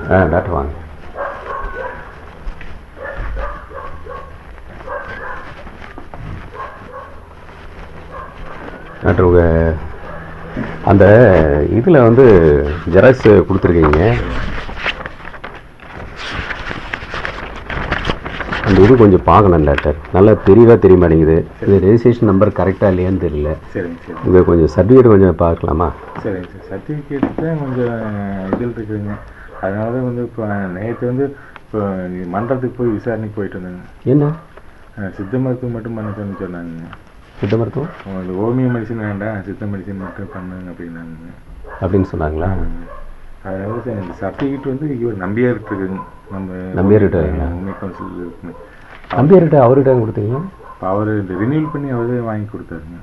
Doctor வாங்க. Doctor உங்கள் அந்த இதில் வந்து ஜெராக்ஸ் கொடுத்துருக்கீங்க, அந்த இது கொஞ்சம் பார்க்கணும் டாக்டர். நல்லா தெரியவா தெரிய மாட்டேங்குது. இது ரெஜிஸ்ட்ரேஷன் நம்பர் கரெக்டாக இல்லையான்னு தெரியல. சரிங்க சார். இங்கே கொஞ்சம் சர்டிஃபிகேட் கொஞ்சம் பார்க்கலாமா? சரிங்க சார். சர்டிஃபிகேட் தான் கொஞ்சம் இதில் இருக்குதுங்க. அதனால தான் வந்து இப்போ நேற்று வந்து இப்போ மன்றத்துக்கு போய் விசாரணைக்கு போயிட்டு வந்தேங்க. என்ன சித்த மருத்துவம் மட்டும் பண்ண சொன்னாங்க. சித்த மருத்துவம் உங்களுக்கு ஹோமியோ மெடிசன் வேண்டாம், சித்த மெடிசன் மட்டும் பண்ணுங்க அப்படின்னாங்க. அப்படின்னு சொன்னாங்களா? அதனால சார் இந்த சர்டிஃபிகேட் வந்து இவர் நம்பியார்கிட்ட இருக்குங்க. நம்ம நம்பியார்கிட்ட உண்மை கவுன்சில் இருக்குங்க. நம்பியார்கிட்ட அவர்கிட்ட கொடுத்தீங்க? அவர் இந்த ரினியூல் பண்ணி அவரே வாங்கி கொடுத்தாருங்க.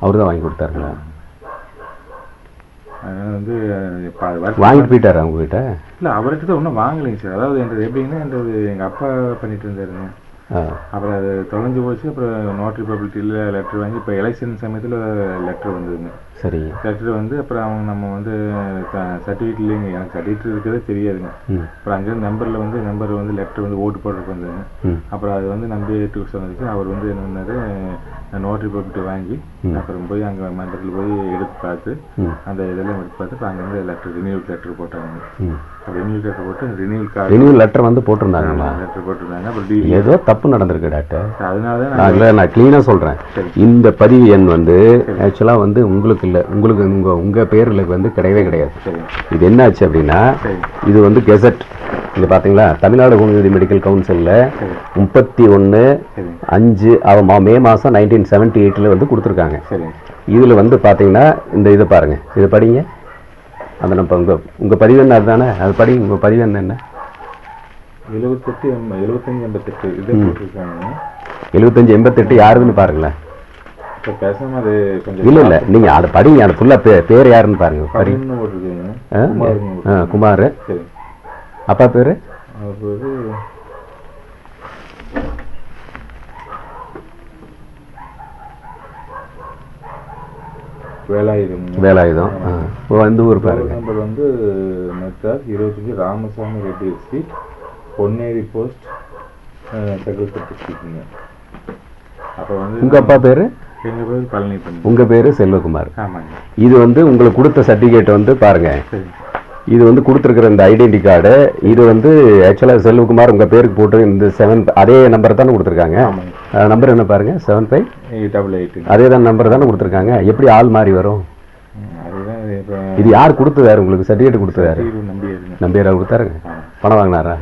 அவர் தான் வாங்கி கொடுத்தாருங்களா? அதனால் வந்து வாங்கிட்டு போயிட்டாரா உங்ககிட்ட? இல்லை, அவர்கிட்ட தான் ஒன்றும் வாங்கலைங்க சார். அதாவது என்றது எப்படின்னா, என்றது எங்கள் அப்பா பண்ணிட்டு இருந்தாருங்க. அப்புறம் அது தொலைஞ்சு போச்சு. அப்புறம் நோட்டரி பப்ளிட்டியில் லெட்ரு வாங்கி இப்போ எலெக்ஷன் சமயத்தில் லெட்ரு வந்ததுங்க. சரி, லெட்ரு வந்து அப்புறம் அவங்க நம்ம வந்து சர்டிஃபிகேட் இல்லைங்க, எனக்கு சர்டிஃபிகேட் இருக்கிறதே தெரியாதுங்க. அப்புறம் அங்கேருந்து நம்பர் வந்து லெட்ரு வந்து ஓட்டு போடுறதுக்கு வந்ததுங்க. அப்புறம் அது வந்து நம்பி சொன்னதுக்கு அவர் வந்து என்ன பண்ணாரு, நோட்டரி பப்ளிட்டி வாங்கி அப்புறம் போய் அங்கே மன்றத்தில் போய் எடுத்து பார்த்து அந்த இதெல்லாம் எடுத்து பார்த்து இப்போ அங்கேருந்து லெட்ரு ரினியூல் லெட்ரு போட்டாங்க. ரினியூல் லெட்டர் போட்டு ரினியூல் லெட்டர் வந்து போட்டிருந்தாங்களா? லெட்டர் போட்டிருந்தாங்க. அப்புறம் ஏதோ தப்பு நடந்திருக்கு டாக்டர். அதனால நான் கிளீனாக சொல்கிறேன். இந்த பதிவு எண் வந்து ஆக்சுவலாக வந்து உங்களுக்கு இல்லை, உங்களுக்கு உங்கள் பேருக்கு வந்து கிடையவே கிடையாது. இது என்னாச்சு அப்படின்னா, இது வந்து கெசட். இங்கே பார்த்தீங்களா, தமிழ்நாடு ஹோமியோபதி மெடிக்கல் கவுன்சிலில் 31/5 மே மாதம் 1978 வந்து கொடுத்துருக்காங்க. இதில் வந்து பார்த்தீங்கன்னா இந்த இதை பாருங்கள், இதை படிங்க. அந்த நம்ம உங்கள் பதிவு என்ன அதுதானே? அது படி. உங்கள் பதிவு என்ன? 75/88 இது போட்டிருக்காங்க. 75/88 யாருன்னு பாருங்களேன். இப்போ பேசாமல் அது கொஞ்சம் இல்லை நீங்கள் அதை படிங்க. அது ஃபுல்லாக பேர் யாருன்னு பாருங்க. படி. குமார். சரி. அப்பா பேர்? அவர் பேர் வேலாயுதம். வந்து ஊர் பாருங்க. நம்பர் வந்து Madras 25 Ramasamy Reddy street, Ponneri post, secretary ஸ்ட்ரீட்டுங்க. அப்போ வந்து உங்கள் அப்பா பேர்? எங்கள் பேர் பழனி. உங்கள் பேர் செல்வகுமார். ஆமாங்க. இது வந்து உங்களுக்கு கொடுத்த சர்டிஃபிகேட் வந்து பாருங்க. இது வந்து கொடுத்துருக்குற இந்த ஐடென்டி கார்டு, இது வந்து ஆக்சுவலாக செல்வகுமார் உங்கள் பேருக்கு போட்டு இந்த 7 அதே நம்பர் தானே கொடுத்துருக்காங்க. நம்பர் என்ன பாருங்க, 7588. அதே தான் நம்பர் தானே கொடுத்துருக்காங்க. எப்படி ஆள் மாறி வரும்? இது யார் கொடுத்ததாரு உங்களுக்கு சர்டிஃபிகேட் கொடுத்ததாரு? நம்பியாரா கொடுத்தாருங்க. பணம் வாங்கினாரா?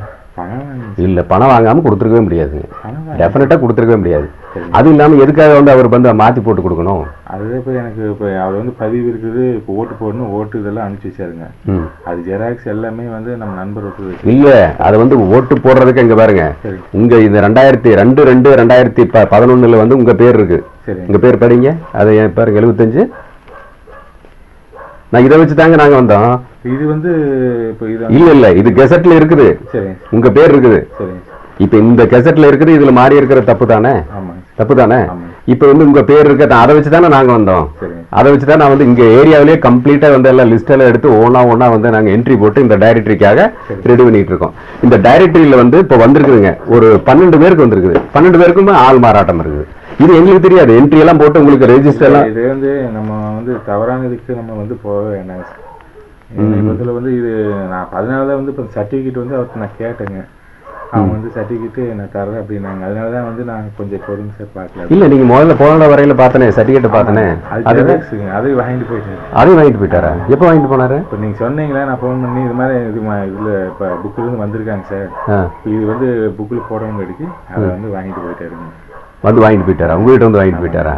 இல்லை, பணம் வாங்காமல் கொடுத்துருக்கவே முடியாதுங்க. டெஃபினட்டாக கொடுத்துருக்கவே முடியாது. அது இல்லாமல் எதுக்காக வந்து அவர் வந்து மாற்றி போட்டு கொடுக்கணும்? அதுதான் இப்போ எனக்கு இப்போ அவர் வந்து பதிவு இருக்குது. இப்போ ஓட்டு போடணும், ஓட்டு இதெல்லாம் அனுப்பிச்சி வச்சாருங்க. அது ஜெராக்ஸ் எல்லாமே வந்து நம்ம நண்பர் ஒருத்தர் இல்லை, அதை வந்து ஓட்டு போடுறதுக்கு இங்கே பாருங்க. உங்கள் இந்த 2002-2011 வந்து உங்கள் பேர் இருக்கு. உங்கள் பேர் படிங்க. அதை பாருங்க, 75. நான் இதை வச்சு தாங்க நாங்கள் வந்தோம். இது வந்து இப்போ இல்லை இது கெசட்ல இருக்குது. சரி, உங்க பேர் இருக்குது. சரி. இப்போ இந்த கெசட்ல இருக்குது, இதுல மாறி இருக்கிற தப்பு தானே? தப்பு தானே? இப்போ வந்து உங்க பேர் இருக்க, அதை வச்சு தானே நாங்க வந்தோம். அதை வச்சு தான் நான் வந்து இங்க ஏரியாவிலேயே கம்ப்ளீட்டா வந்து எல்லாம் லிஸ்ட் எல்லாம் எடுத்து ஒன்னா வந்து நாங்க என்ட்ரி போட்டு இந்த டைரக்டரிக்காக ரெடி பண்ணிட்டு இருக்கோம். இந்த டைரக்டரியில வந்து இப்போ வந்திருக்குதுங்க, ஒரு 12 பேருக்கு வந்திருக்குது. 12 பேருக்குமே ஆள் மாறாட்டம் இருக்குது. இது எங்களுக்கு தெரியாது. என்ட்ரி எல்லாம் போட்டு உங்களுக்கு ரெஜிஸ்டர் எல்லாம் இது வந்து நம்ம வந்து தவறானதுக்கு நம்ம வந்து போக வேண்டாம். இதில் வந்து இது நான் அதனால தான் வந்து இப்போ சர்டிஃபிகேட் வந்து அவர்கிட்ட நான் கேட்டேங்க. அவங்க வந்து சர்டிஃபிகேட்டு நான் தரேன் அப்படின்னாங்க. அதனால தான் வந்து நான் கொஞ்சம் பொறுங்க சார் பார்க்கல. இல்லை, நீங்கள் முதல்ல போன வரையில் பார்த்தனே சர்டிஃபிகேட் பார்த்தனே, அதையும் வாங்கிட்டு போயிட்டேன். அதையும் வாங்கிட்டு போயிட்டாரா? எப்போ வாங்கிட்டு போனாரு? இப்போ நீங்கள் சொன்னீங்களா, நான் ஃபோன் பண்ணி இது மாதிரி இதில் இப்போ புக்கிலேருந்து வந்திருக்காங்க சார், இது வந்து புக்கில் போடணும் அடிக்கு அதை வந்து வாங்கிட்டு போயிட்டாருங்க. வந்து வாங்கிட்டு போயிட்டாரா? உங்ககிட்ட வந்து வாங்கிட்டு போயிட்டாரா?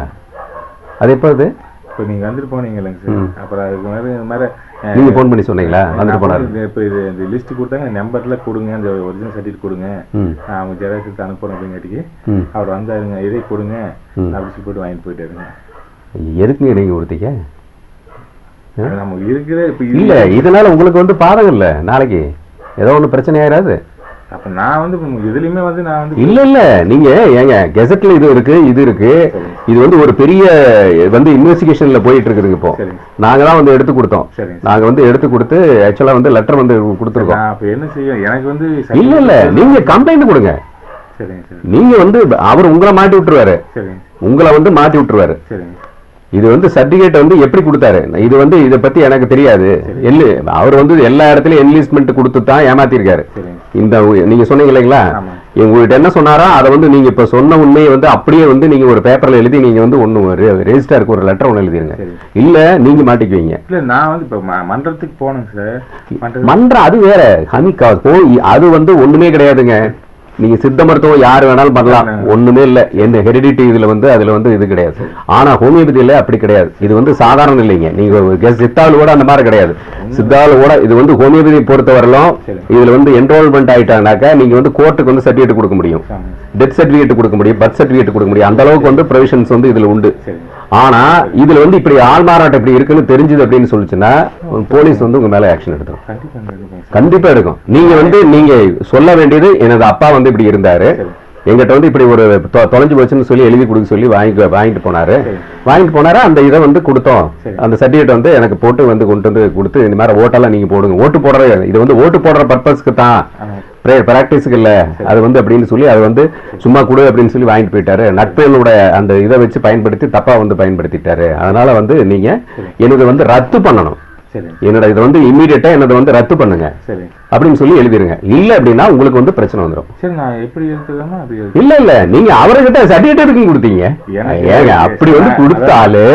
அது எப்போ? அது இப்போ நீங்கள் வந்துட்டு போனீங்க இல்லைங்க சார். அப்புறம் அதுக்கு மாதிரி இது மாதிரி நீங்கள் ஃபோன் பண்ணி சொன்னீங்களா? வந்துட்டு போனாரு. இப்போ இது இந்த லிஸ்ட் கொடுத்தாங்க, நம்பர்லாம் கொடுங்க, அந்த ஒரிஜினல் சர்டிஃபிகேட் கொடுங்க, நான் அவங்க ஜெராக்ஸ் எடுத்து அனுப்புறேன் அப்படிங்காட்டிக்கு அவர் வந்தாருங்க. இதே கொடுங்க அப்படி போட்டு வாங்கிட்டு போயிட்டாருங்க. எதுக்குங்க நீங்கள் கொடுத்தீங்க? நம்ம இருக்கிற இப்போ இல்லை, இதனால உங்களுக்கு வந்து பாதகம் இல்லை. நாளைக்கு ஏதோ ஒன்று பிரச்சனை ஆயிடாது. அப்ப நான் வந்து இதுலயுமே வந்து நான் வந்து இல்ல நீங்க ஏங்க கெசட்ல இது இருக்கு இது வந்து ஒரு பெரிய வந்து இன்வெஸ்டிகேஷன்ல போயிட்டு இருக்குதுங்க இப்போ. நாங்க தான் வந்து எடுத்து கொடுத்தோம். நாங்க வந்து எடுத்து கொடுத்து ஆக்சுவலா வந்து லெட்டர் வந்து கொடுத்துருக்கோம். அப்ப என்ன செய்ய எனக்கு வந்து இல்ல நீங்க கம்ப்ளைண்ட் கொடுங்க. நீங்க வந்து அவர் உங்களை மாட்டி விட்டுருவாரு. உங்களை வந்து மாட்டி விட்டுருவாரு. இது வந்து சர்டிபிகேட் வந்து எப்படி கொடுத்தாரு, இது வந்து இதை பத்தி எனக்கு தெரியாது. அவர் வந்து எல்லா இடத்துலயும் என்லிஸ்ட்மெண்ட் கொடுத்து தான் ஏமாத்திருக்காரு. இந்த நீங்க சொன்னீங்க இல்லைங்களா, உங்ககிட்ட என்ன சொன்னாரோ அதை வந்து நீங்க இப்ப சொன்ன உண்மையை வந்து அப்படியே வந்து நீங்க ஒரு பேப்பர்ல எழுதி நீங்க வந்து ஒண்ணு ரெஜிஸ்டருக்கு ஒரு லெட்டர் ஒண்ணு எழுதிருங்க. இல்ல நீங்க மாட்டிக்குவீங்க. இல்ல நான் வந்து இப்ப மன்றத்துக்கு போனேன் சார். மன்றம் அது வேற. அது வந்து ஒண்ணுமே கிடையாதுங்க. நீங்க சித்த மருத்துவம் யாரு வேணாலும் பண்ணலாம், ஒண்ணுமே இல்ல. எந்த ஹெரிடிட்டி இதுல வந்து அதுல வந்து இது கிடையாது. ஆனா ஹோமியோபதியில அப்படி கிடையாது. இது வந்து சாதாரண இல்லைங்க. நீங்க சித்தாலோட அந்த மாதிரி கிடையாது. சித்தாலோட இது வந்து ஹோமியோபதி பொறுத்த வரலாம். இதுல வந்து என்ரோல்மெண்ட் ஆயிட்டாங்கனாக்கா நீங்க வந்து கோர்ட்டுக்கு வந்து சர்டிபிகேட் கொடுக்க முடியும், டெத் சர்டிபிகேட் கொடுக்க முடியும், பர்த் சர்டிபிகேட் கொடுக்க முடியும். அந்த அளவுக்கு வந்து ப்ரொவிஷன்ஸ் வந்து இதுல உண்டு. ஆனா இதுல வந்து இப்படி ஆள்மாறாட்டம் இப்படி இருக்குன்னு தெரிஞ்சது அப்படின்னு சொல்லிச்சுன்னா போலீஸ் வந்து உங்க மேல ஆக்ஷன் எடுத்துரும். கண்டிப்பா எடுக்கும். நீங்க வந்து நீங்க சொல்ல வேண்டியது எனது அப்பா வந்து இப்படி இருந்தாரு, எங்கிட்ட வந்து இப்படி ஒரு தொலைஞ்சு போச்சுன்னு சொல்லி எழுதி கொடுக்க சொல்லி வாங்கிட்டு போனாரு. அந்த இதை வந்து கொடுத்தோம். அந்த சர்டிபிகேட் வந்து எனக்கு போட்டு வந்து கொண்டு வந்து கொடுத்து இந்த மாதிரி ஓட்டெல்லாம் நீங்க போடுங்க, ஓட்டு போடுற இது வந்து ஓட்டு போடுற பர்பஸ்க்கு தான், பிராக்டிஸுக்கு இல்ல அது வந்து அப்படின்னு சொல்லி அது வந்து சும்மா கொடு அப்படின்னு சொல்லி வாங்கிட்டு போயிட்டாரு. நட்புகளோட அந்த இதை வச்சு பயன்படுத்தி தப்பா வந்து பயன்படுத்திட்டாரு. அதனால வந்து நீங்க எனக்கு வந்து ரத்து பண்ணணும். என்னோட இதை வந்து இம்மீடியட்டா என்னது வந்து ரத்து பண்ணுங்க அப்படின்னு சொல்லி எழுதிருங்க. இல்ல அப்படின்னா உங்களுக்கு வந்து பிரச்சனை வந்துடும். இல்ல நீங்க அவர்கிட்ட சர்டிபிகேட் கொடுத்தீங்க ஏங்க, அப்படி வந்து கொடுத்தாலே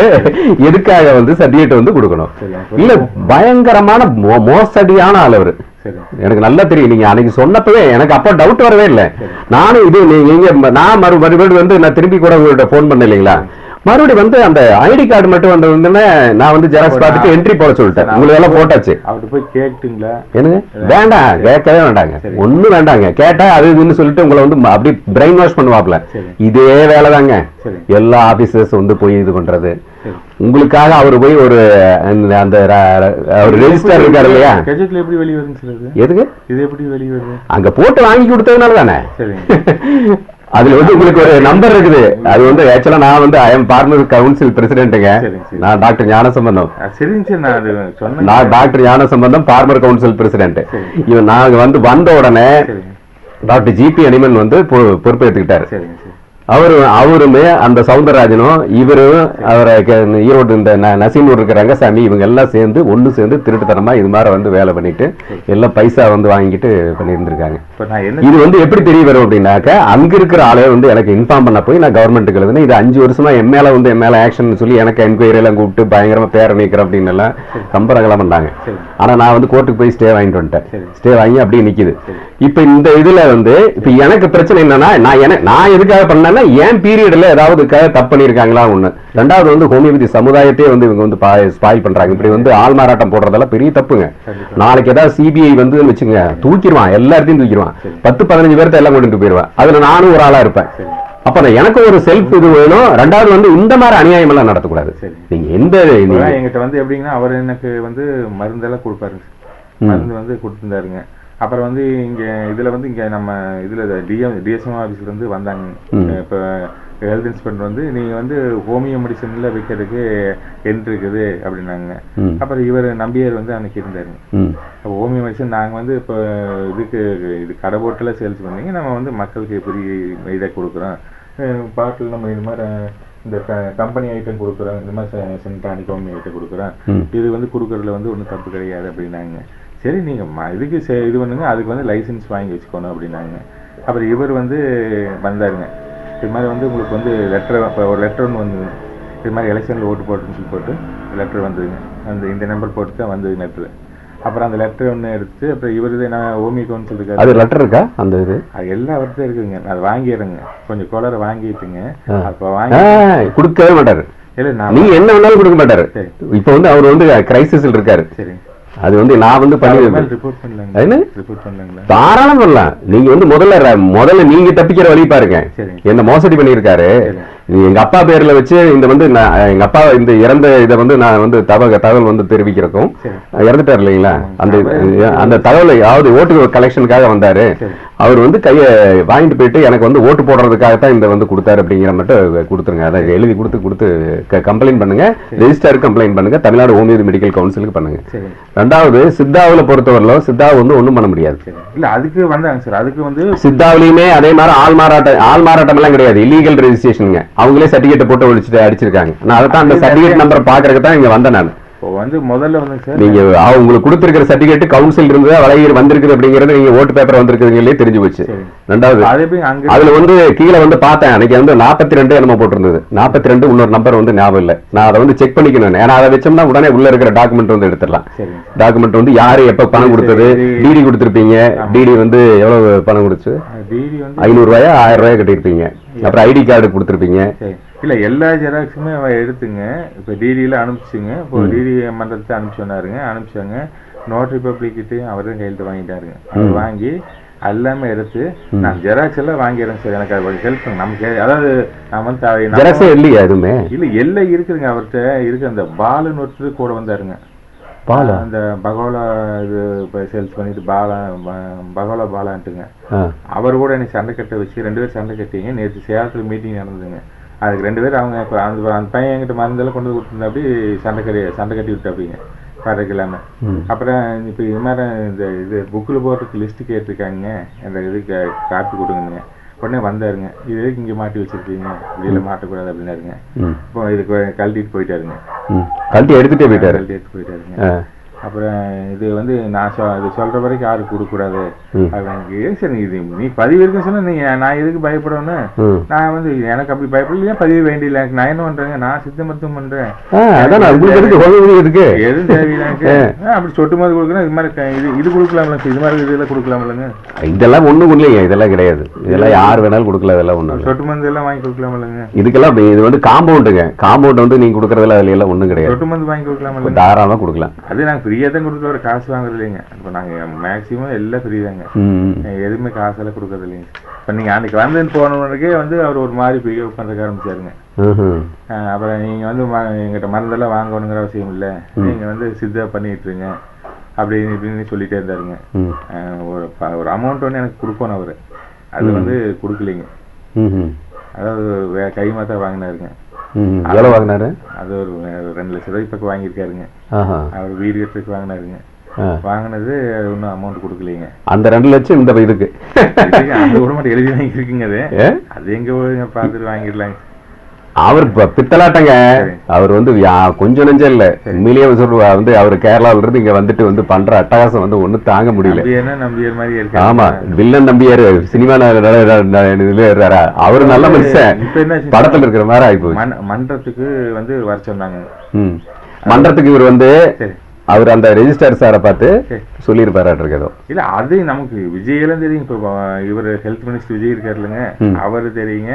எதுக்காக வந்து சர்டிபிகேட் வந்து கொடுக்கணும்? இல்ல பயங்கரமான மோசடியான ஆள் அவரு. எனக்கு நல்லா தெரியும். நீங்க அன்னைக்கு சொன்னப்பவே எனக்கு அப்ப டவுட் வரவே இல்லை. நானும் இது நீங்க நான் மறுபடியும் வந்து நான் திருப்பி கூட உங்கள்கிட்ட போன் பண்ண இல்லைங்களா, மறுபடியும் வந்து அந்த ஐடி கார்டு மட்டும் வந்து நான் வந்து ஜெராக்ஸ் பார்த்துட்டு என்ட்ரி போட சொல்லிட்டேன். உங்களுக்கு எல்லாம் போட்டாச்சு. என்னங்க வேண்டாம், கேட்கவே வேண்டாங்க, ஒண்ணும் வேண்டாங்க. கேட்டா அது இதுன்னு சொல்லிட்டு உங்களை வந்து அப்படி பிரெயின் வாஷ் பண்ணுவாப்ல. இதே வேலைதாங்க எல்லா ஆபீசர்ஸ் வந்து போய் இது பண்றது. உங்களுக்காக அவரு போய் ஒரு அந்த ரெஜிஸ்டர் இருக்காரு இல்லையா, எதுக்கு அங்க போட்டு வாங்கி கொடுத்ததுனால தானே. அதுல வந்து உங்களுக்கு ஒரு நம்பர் இருக்குது. அது வந்து ஆக்சுவலா நான் வந்து ஐஎம் பார்மர் கவுன்சில் பிரசிடென்ட்டுங்க. நான் டாக்டர் ஞானசம்பந்தம். நான் doctor Gnanasambandam Barmer council president. இவன் நாங்க வந்து வந்த உடனே டாக்டர் ஜிபி அனிமன் வந்து பொறுப்பு எடுத்துக்கிட்டாரு. அவருமே அந்த சவுந்தரராஜனும் இவரும் அவரை ஈரோடு இந்த நசீனூர் இருக்கிறாங்க சாமி, இவங்க எல்லாம் சேர்ந்து ஒண்ணு சேர்ந்து திருட்டுத்தனமா இது மாதிரி வந்து வேலை பண்ணிட்டு எல்லாம் பைசா வந்து வாங்கிட்டு பண்ணியிருந்திருக்காங்க. இது வந்து எப்படி தெரிய வரும் அப்படின்னாக்க, அங்க இருக்கிற ஆளே வந்து எனக்கு இன்ஃபார்ம் பண்ண போய் நான் கவர்மெண்ட்டுக்கு எழுதுனேன். இது 5 வருஷமா எம்எல்ஏ வந்து எம்எல்ஏ ஆக்ஷன் சொல்லி எனக்கு என்கொயரி எல்லாம் கூப்பிட்டு பயங்கரமா பேர நீக்கிறேன் அப்படின்னு எல்லாம் கம்பரங்கலாம் பண்ணாங்க. ஆனா நான் வந்து கோர்ட்டுக்கு போய் ஸ்டே வாங்கிட்டு வந்துட்டேன். ஸ்டே வாங்கி அப்படியே நிக்குது. இப்ப இந்த இதுல வந்து இப்ப எனக்கு பிரச்சனை என்னன்னா, நான் எதுக்காக பண்ண ஏன் பீரியட்ல ஏதாவது தப்பு பண்ணிருக்காங்களா ஒண்ணு. ரெண்டாவது வந்து ஹோமியோபதி சமுதாயத்தையே வந்து இவங்க வந்து ஸ்பாயில் பண்றாங்க. இப்படி வந்து ஆள் மாறாட்டம் போடுறதெல்லாம் பெரிய தப்புங்க. நாளைக்கு ஏதாவது சிபிஐ வந்து வச்சுங்க தூக்கிடுவான், எல்லாத்தையும் தூக்கிடுவான், 10-15 பேர்த்த எல்லாம் கொண்டு போயிருவான். அதுல நானும் ஒரு ஆளா இருப்பேன். அப்ப எனக்கு ஒரு செல்ஃப் இது வேணும். ரெண்டாவது வந்து இந்த மாதிரி அநியாயம் எல்லாம் நடத்தக்கூடாது. நீங்க எந்த எங்கிட்ட வந்து எப்படின்னா அவர் எனக்கு வந்து மருந்தெல்லாம் கொடுப்பாரு, மருந்து வந்து கொடுத்துருந்தாருங்க. அப்புறம் வந்து இங்க இதுல வந்து இங்க நம்ம இதுல டிஎஸ்எம் ஆபீஸ்ல இருந்து வந்தாங்க. இப்ப ஹெல்த் இன்ஸ்பெக்டர் வந்து நீங்க வந்து ஹோமியோ மெடிசன்ல வைக்கிறதுக்கு என்ட்ரி இருக்குது அப்படின்னாங்க. அப்புறம் இவர் நம்பியார் வந்து அன்னைக்கு இருந்தாரு. ஹோமியோ மெடிசன் நாங்க வந்து இப்போ இது கடை போட்டுல சேல்ஸ் பண்ணீங்க, நம்ம வந்து மக்களுக்கு பெரிய இதை கொடுக்குறோம், பாட்டில் நம்ம இது மாதிரி இந்த கம்பெனி ஐட்டம் கொடுக்குறோம், இந்த மாதிரி சென்டானிக் ஹோமியோ ஐட்டம் கொடுக்குறோம், இது வந்து கொடுக்கறதுல வந்து ஒன்றும் தப்பு கிடையாது அப்படின்னாங்க. சரி நீங்க இதுக்கு இது பண்ணுங்க, அதுக்கு வந்து லைசன்ஸ் வாங்கி வச்சுக்கணும் அப்படின்னாங்க. அப்புறம் இவர் வந்து வந்தாருங்க. இது மாதிரி வந்து உங்களுக்கு வந்து ஒரு லெட்டர் ஒன்று வந்து இது மாதிரி எலெக்ஷனில் ஓட்டு போட்டுன்னு சொல்லி போட்டு லெட்டர் வந்ததுங்க. இந்த நம்பர் போட்டு தான் வந்தது லெட்டர். அப்புறம் அந்த லெட்டர் ஒன்று எடுத்து அப்புறம் இவருது நான் ஹோமியோ கவுன்சில் இருக்காரு. அது லெட்டர் இருக்கா? அந்த இது அது எல்லா வருஷம் இருக்குங்க. அது வாங்கிடுறேங்க, கொஞ்சம் கோலரை வாங்கிட்டுங்க. அப்போ வாங்கி கொடுக்கவே மாட்டாரு. இல்ல நீங்க என்ன வேணாலும் கொடுக்க மாட்டாரு. இப்ப வந்து அவர் வந்து கிரைசிஸ்ல இருக்காரு. சரி, அது வந்து நான் வந்து தாராளம் பண்ணலாம். நீங்க வந்து முதல்ல நீங்க தப்பிக்கிற வழி பாருங்க. என்ன மோசடி பண்ணிருக்காரு. எங்க அப்பா பேர்ல வச்சு இந்த வந்து எங்க அப்பா இந்த இறந்த இதை வந்து நான் வந்து தகவல் வந்து தெரிவிக்கிறக்கும் இறந்துட்டாரு இல்லைங்களா, அந்த தகவலை யாவது ஓட்டு கலெக்ஷனுக்காக வந்தாரு. அவர் வந்து கையை வாங்கிட்டு போயிட்டு எனக்கு வந்து ஓட்டு போடுறதுக்காகத்தான் இந்த வந்து கொடுத்தாரு அப்படிங்கிற மட்டும் கொடுத்துருங்க. அதை எழுதி கொடுத்து கம்ப்ளைண்ட் பண்ணுங்க, ரெஜிஸ்டருக்கு கம்ப்ளைண்ட் பண்ணுங்க, தமிழ்நாடு ஹோமியோபதி மெடிக்கல் கவுன்சிலுக்கு பண்ணுங்க. ரெண்டாவது சித்தாவில் பொறுத்தவரையிலும் சித்தாவை வந்து ஒன்றும் பண்ண முடியாது. இல்ல அதுக்கு வந்தாங்க சார். அதுக்கு வந்து சித்தாவிலையுமே அதே மாதிரி ஆள் மாறாட்டம் எல்லாம் கிடையாது, இல்லீகல் ரெஜிஸ்ட்ரேஷனுங்க. அவங்களே சர்டிபிகேட் போட்டு ஒழிச்சுட்டு அடிச்சிருக்காங்க. நான் அதான் அந்த சர்டிபிகேட் நம்பர் பாக்குறதுக்கு தான் இங்க வந்தேன் நான். வந்து முதல்ல வந்து சார் நீங்க உங்களுக்கு கொடுத்திருக்கிற சர்டிபிகேட் கவுன்சில் இருந்ததா வளையர் வந்திருக்குது அப்படிங்கறது நீங்க ஓட்டு பேப்பர் வந்திருக்குதுங்களே தெரிஞ்சு போச்சு. ரெண்டாவது அதுல வந்து கீழே வந்து பார்த்தேன், அன்னைக்கு வந்து 42 என்னமோ போட்டிருந்தது. 42 இன்னொரு நம்பர் வந்து ஞாபகம் இல்லை. நான் அதை வந்து செக் பண்ணிக்கணும். ஏன்னா அதை வச்சோம்னா உடனே உள்ள இருக்கிற டாக்குமெண்ட் வந்து எடுத்துடலாம். டாக்குமெண்ட் வந்து யாரு எப்ப பணம் கொடுத்தது, டிடி கொடுத்திருப்பீங்க. டிடி வந்து எவ்வளவு பணம் கொடுத்து 500 ரூபாயா 1000 ரூபாயா கட்டியிருப்பீங்க. அப்புறம் ஐடி கார்டு கொடுத்திருப்பீங்க. இல்ல எல்லா ஜெராக்ஸுமே எடுத்துங்க. இப்ப டிடியில அனுப்பிச்சுங்க. இப்போ டிடி மன்றத்தை அனுப்பிச்சோன்னாருங்க, அனுப்பிச்சாங்க. நோட்டரி பப்ளிக்கிட்டையும் அவரும் கையெழுத்து வாங்கிட்டாருங்க. அவர் வாங்கி எல்லாமே எடுத்து நான் ஜெராக்ஸ் எல்லாம் வாங்கிடுறேன் சார். எனக்கு அது ஹெல்ப் பண்ண நமக்கு, அதாவது நான் வந்து ஜெராக்ஸே இல்லையா எதுவுமே? இல்ல எல்லாம் இருக்குதுங்க. அவர்கிட்ட இருக்கு. அந்த பாலுன்னு ஒருத்தர் கூட வந்தாருங்க. அந்த பகோலா இது இப்போ சேல்ஸ் பண்ணிட்டு பகோலா பாலான்ட்டுங்க. அவர் கூட எனக்கு சண்டை கட்ட வச்சு 2 பேர் சண்டை கட்டிங்க. நேற்று சேலத்தில் மீட்டிங் நடந்ததுங்க. அதுக்கு 2 பேர் அவங்க இப்போ அந்த பையன் என்கிட்ட மருந்தெல்லாம் கொண்டு கொடுத்துருந்தா அப்படி சண்டை கட்டி விட்டு அப்படிங்க பாடுறதுக்கு இல்லாமல். அப்புறம் இப்போ இது மாதிரி இது புக்கில் போடுறதுக்கு லிஸ்ட்டு கேட்டிருக்காங்க, அந்த இதுக்கு காப்பி கொடுங்க. உடனே வந்தாருங்க. இது எதுக்கு இங்கே மாட்டி வச்சிருக்கீங்க, இப்படியெல்லாம் மாட்டக்கூடாது அப்படின்னாருங்க. இப்போ இதுக்கு கழட்டிட்டு போயிட்டாருங்க. எடுத்துட்டு போயிட்டாருங்க. அப்புறம் இது வந்து நான் இது சொல்ற வரைக்கும் யாரும் கொடுக்கூடாது அப்படின்னு. சரி இது நீ பதிவு இருக்குன்னு சொன்னா நீ நான் எதுக்கு பயப்படணும்னு நான் வந்து எனக்கு அப்படி பயப்படல. பதிவு வேண்டியில்லை. நான் என்ன பண்றேங்க, நான் சித்த மருத்துவம் பண்றேன். எதுவும் தேவையில்லை. அப்படி சொட்டு மாதிரி கொடுக்குறேன். இது மாதிரி இது கொடுக்கலாம்ல, இது மாதிரி இதெல்லாம் கொடுக்கலாம்லங்க. இதெல்லாம் ஒண்ணும் இல்லைங்க, இதெல்லாம் கிடையாது. இதெல்லாம் யார் வேணாலும் கொடுக்கலாம். இதெல்லாம் ஒண்ணு சொட்டு மருந்து எல்லாம் வாங்கி கொடுக்கலாம்லங்க. இதுக்கெல்லாம் இது வந்து காம்பவுண்டுங்க. காம்பவுண்ட் வந்து நீங்க கொடுக்கறதுல அதுல எல்லாம் ஒண்ணும் கிடையாது. சொட்டு மருந்து வாங்கி கொடுக்கலாம்ல, தாராளமா கொடுக்கலாம். அது நாங்க ஃப்ரீயா தான் கொடுத்துட்டு காசு வாங்குறது இல்லைங்க. இப்போ நாங்க மேக்சிமம் எல்லாம் ஃப்ரீ தாங்க. எதுவுமே காசெல்லாம் கொடுக்கறது இல்லைங்க. இப்போ நீங்க அன்னைக்கு வந்து போனவனுக்கே வந்து அவர் ஒரு மாதிரி பிஹேவ் பண்றதுக்கு ஆரம்பிச்சாருங்க. அப்புறம் நீங்க வந்து எங்கிட்ட மருந்தெல்லாம் வாங்கணுங்கிற அவசியம் இல்லை, நீங்க வந்து சித்தா பண்ணிட்டுருங்க அப்படின்னு இப்படின்னு சொல்லிட்டே இருந்தாருங்க. ஒரு அமௌண்ட் ஒன்று எனக்கு கொடுக்கணும் அவரு, அது வந்து கொடுக்கலைங்க. அதாவது கை மாத்தா வாங்கினாருங்க. எவ்வளவு வாங்கினாரு? அது ஒரு 2 லட்சம் ரூபாய்க்கு பக்கம் வாங்கியிருக்காருங்க. அவர் வீடு கட்டுறதுக்கு வாங்கினாருங்க. வாங்கினது ஒன்றும் அமௌண்ட் கொடுக்கலீங்க. அந்த 2 லட்சம் இந்த இதுக்கு அந்த கூட மட்டும் எழுதி வாங்கியிருக்கீங்க. அது எங்க பார்த்துட்டு வாங்கிடலாங்க. அவர் பித்தலாட்டங்க. அவர் வந்து கொஞ்சம் நெஞ்சம் இல்ல, உண்மையிலேயே வந்து அவர் கேரளாவில இருந்து இங்க வந்துட்டு வந்து பண்ற அட்டகாசம் வந்து ஒண்ணு தாங்க முடியல. ஆமா, வில்லன் நம்பியாரு சினிமா அவரு நல்ல மனுஷன், படத்துல இருக்கிற மாதிரி ஆயிப்போச்சு. மன்றத்துக்கு வந்து வர சொன்னாங்க. மன்றத்துக்கு இவர் வந்து அவர் அந்த ரெஜிஸ்டர் சாரை பார்த்து சொல்லியிருப்பாரு. ஏதோ இல்ல அது நமக்கு விஜயெல்லாம் தெரியும். இப்போ இவர் ஹெல்த் மினிஸ்டர் விஜய் இருக்காரு இல்லைங்க, அவரு தெரியுங்க.